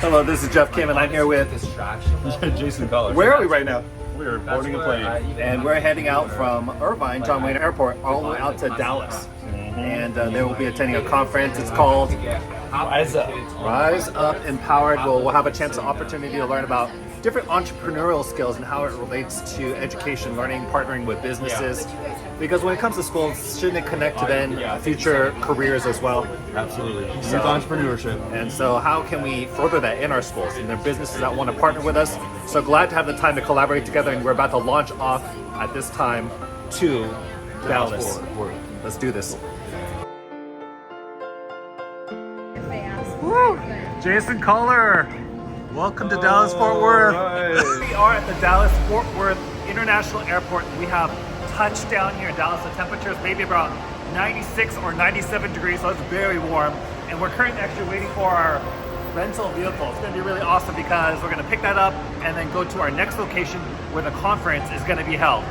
Hello, this is Jeff Kim, and I'm here with Jason Collar. Where are we right now? We're boarding a plane. And we're heading out from Irvine, John Wayne Airport, all the way out to Dallas. And there will be attending a conference. It's called Rise Up. Rise Up Empowered. We'll have a chance, an opportunity to learn about different entrepreneurial skills and how it relates to education, learning, partnering with businesses. Because when it comes to schools, shouldn't it connect to then future careers as well? Absolutely. So- Youth entrepreneurship. And so how can we further that in our schools? And there are businesses that want to partner with us. So glad to have the time to collaborate together, and we're about to launch off at this time to Dallas. Let's do this. Woo! Jason Kohler, welcome to Dallas Fort Worth. Right. We are at the Dallas Fort Worth International Airport. We have touchdown here in Dallas. The temperature is maybe around 96 or 97 degrees, so it's very warm. And we're currently actually waiting for our rental vehicle. It's going to be really awesome because we're going to pick that up and then go to our next location where the conference is going to be held.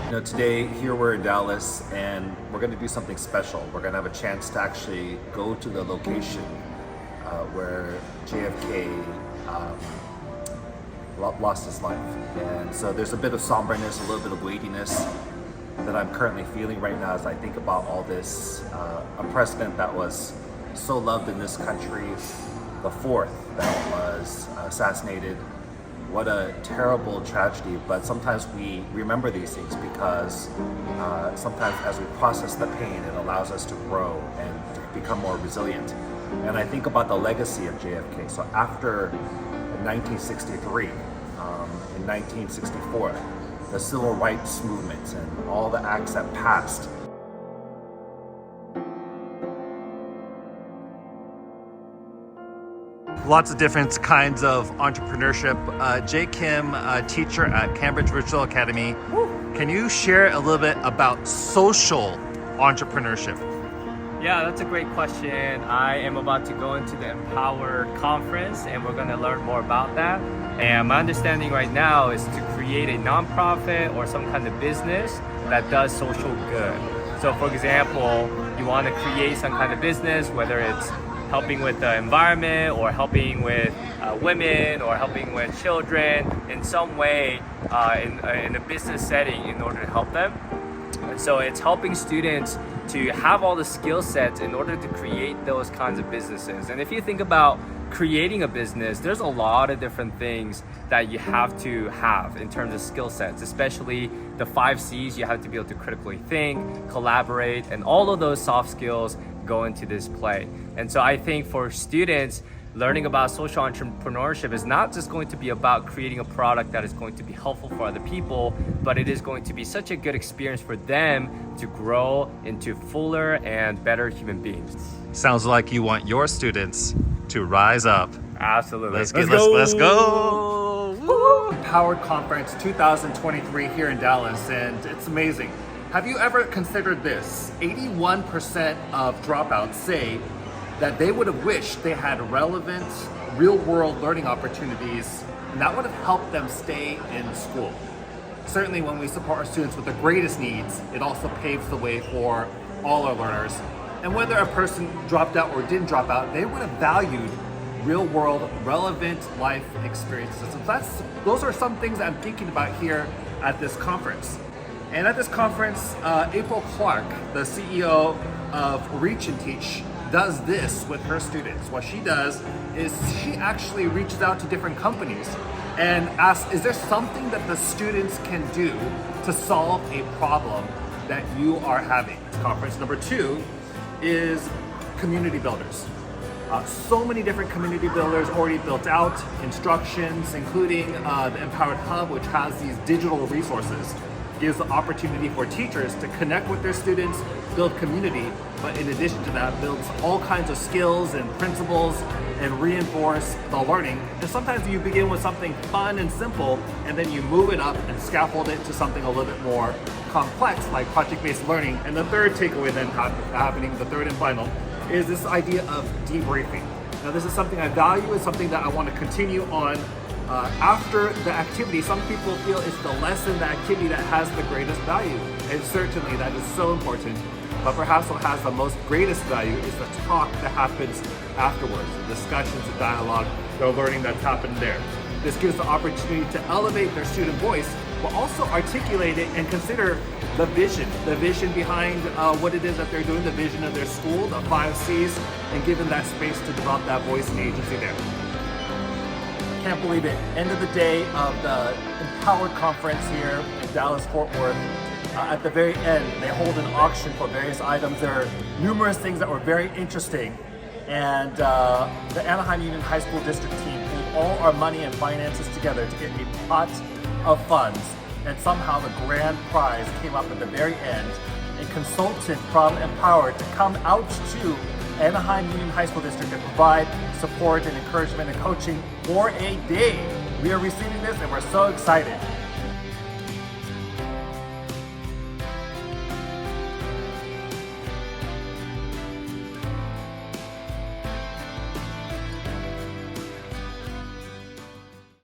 You know, today here we're in Dallas and we're going to do something special. We're going to have a chance to actually go to the location where JFK lost his life. And so there's a bit of somberness, a little bit of weightiness that I'm currently feeling right now as I think about all this. A president that was so loved in this country, the fourth that was assassinated. What a terrible tragedy, but sometimes we remember these things because sometimes as we process the pain, it allows us to grow and to become more resilient. And I think about the legacy of JFK. So after 1963, in 1964, the civil rights movement and all the acts that passed. Lots of different kinds of entrepreneurship. Jay Kim, a teacher at Cambridge Virtual Academy. Can you share a little bit about social entrepreneurship? Yeah, that's a great question. I am about to go into the Empower conference and we're going to learn more about that. And my understanding right now is to create a nonprofit or some kind of business that does social good. So for example, you want to create some kind of business, whether it's helping with the environment or helping with women or helping with children in some way in a business setting in order to help them. And so it's helping students to have all the skill sets in order to create those kinds of businesses. And if you think about creating a business, there's a lot of different things that you have to have in terms of skill sets, especially the 5 C's. You have to be able to critically think, collaborate, and all of those soft skills go into this play. And so I think for students, learning about social entrepreneurship is not just going to be about creating a product that is going to be helpful for other people, but it is going to be such a good experience for them to grow into fuller and better human beings. Sounds like you want your students to rise up. Absolutely. Let's go. Woo! Empowered Conference 2023 here in Dallas, and it's amazing. Have you ever considered this? 81% of dropouts say that they would have wished they had relevant, real-world learning opportunities, and that would have helped them stay in school. Certainly when we support our students with the greatest needs, it also paves the way for all our learners. And whether a person dropped out or didn't drop out, they would have valued real-world, relevant life experiences. So those are some things I'm thinking about here at this conference. And at this conference, April Clark, the CEO of Reach and Teach, does this with her students. What she does is she actually reaches out to different companies and asks, is there something that the students can do to solve a problem that you are having? Conference number 2 is community builders. So many different community builders already built out, instructions, including the Empowered Hub, which has these digital resources. Gives the opportunity for teachers to connect with their students, build community, but in addition to that, builds all kinds of skills and principles and reinforce the learning. And sometimes you begin with something fun and simple, and then you move it up and scaffold it to something a little bit more complex, like project-based learning. And the third takeaway then happening, the third and final, is this idea of debriefing. Now this is something I value, it's something that I want to continue on after the activity. Some people feel it's the lesson, the activity that has the greatest value, and certainly that is so important. But perhaps what has the most greatest value is the talk that happens afterwards, the discussions, the dialogue, the learning that's happened there. This gives the opportunity to elevate their student voice, but also articulate it and consider the vision behind what it is that they're doing, the vision of their school, the 5 C's, and give them that space to develop that voice and agency there. Can't believe it. End of the day of the Empowered Conference here in Dallas, Fort Worth. At the very end, they hold an auction for various items. There are numerous things that were very interesting. And the Anaheim Union High School District team pulled all our money and finances together to get a pot of funds. And somehow the grand prize came up at the very end. A consultant from Empowered to come out to Anaheim Union High School District and provide support and encouragement and coaching for a day. We are receiving this and we're so excited.